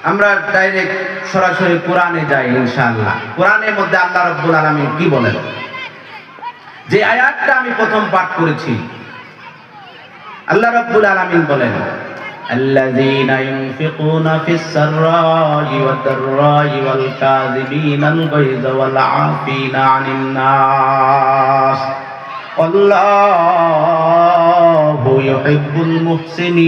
আমরা ডাইরেক্ট সরাসরি কোরআনে যাই ইনশাআল্লাহ। কোরআনের মধ্যে আল্লাহ রাব্বুল আলামিন কি বলেন? যে আয়াতটা আমি প্রথম পাঠ করেছি, আল্লাহ রাব্বুল আলামিন বলেন, আল্লাযীনা ইউনফিকুনা ফিস সাররাই ওয়াদ দাররাই ওয়াল কাযিবিনাল গায়যা ওয়াল আফিনা আনিন নাস আল্লাহু ইউহিব্বুল মুহসিনিন।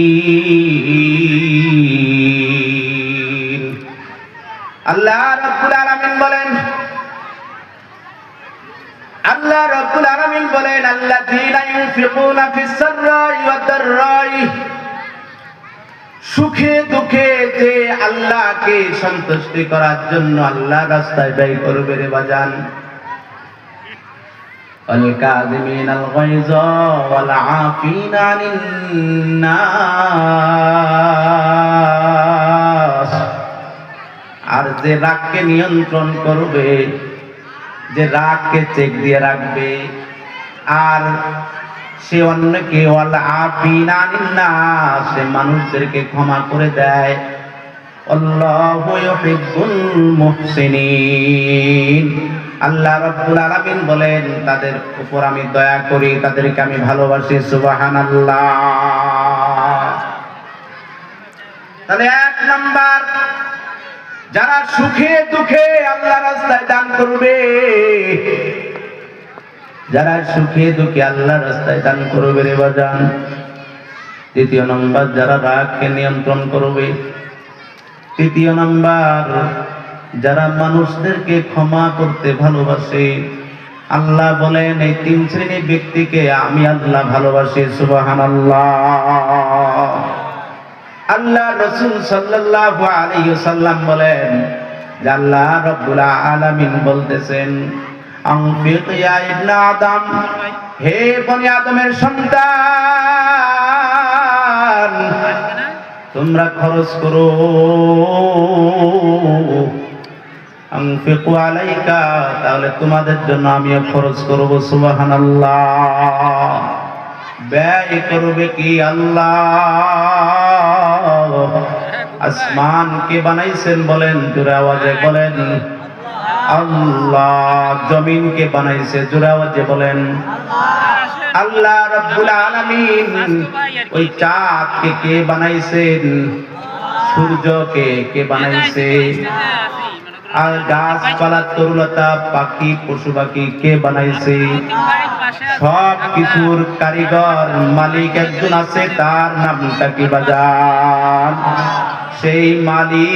আল্লাহ রাব্বুল আলামিন বলেন, আল্লাহ রাব্বুল আলামিন বলেন, আল্লাযীনা ইউনফিকুনা ফিস সাররাই ওয়াদ দাররাই, সুখে দুঃখে যে আল্লাহকে সন্তুষ্টি করার জন্য আল্লাহর রাস্তায় ব্যয় করবে রে বাজান। ওয়াল কাযিমিনাল গায়যা ওয়াল আফিনা আনিন নাস, আর যে রাগকে নিয়ন্ত্রণ করবে, যে রাগকে চেক দিয়ে রাখবে, আর সে অন্যকে ওয়াল আফিনা আনিন নাস, সে মানুষদেরকে ক্ষমা করে দেয়। আল্লাহু ইউহিব্বুল মুহসিনিন। আল্লাহ রাব্বুল আলামিন বলেন, তাদের উপর আমি দয়া করি, তাদেরকে আমি ভালোবাসি। সুবহানাল্লাহ। তাহলে এক নাম্বার, যারা সুখে দুঃখে আল্লাহর রাস্তায় দান করবে, যারা সুখে দুঃখে আল্লাহর রাস্তায় দান করবে রে বাজান। দ্বিতীয় নাম্বার, যারা রাগকে নিয়ন্ত্রণ করবে। তৃতীয় নাম্বার, যারা মানুষদেরকে ক্ষমা করতে ভালোবাসে। আল্লাহ বলেন, এই তিন শ্রেণীর ব্যক্তিকে আমি আল্লাহ ভালোবাসি। সুবহানাল্লাহ। আল্লাহ রাসূল সাল্লাল্লাহু আলাইহি ওয়াসাল্লাম বলেন যে আল্লাহ রাব্বুল আলামিন বলতেছেন, আনফিক ইয়া ইবনে আদম, হে বনি আদমের সন্তান, তোমরা খরচ করো। আনফিকু আলাইকা, তাহলে তোমাদের জন্য আমিও খরচ করব। সুবহানাল্লাহ। ব্যয় করবে কি আল্লাহ? আসমান কে বানাইছেন বলেন, জোরে আওয়াজে বলেন আল্লাহ। জমিন কে বানাইছে, জোরে আওয়াজে বলেন আল্লাহ রাব্বুল আলামিন। ওই চাঁদকে কে বানাইছেন? সূর্যকে কে বানাইছে? আর গাছপালা, তরুলতা, পাখি, পশু পাখি কে বানাইছে? সব কিছুর কারিগর মালিক একজন আছে, তার নামটা কি বাজান? সেই মালিক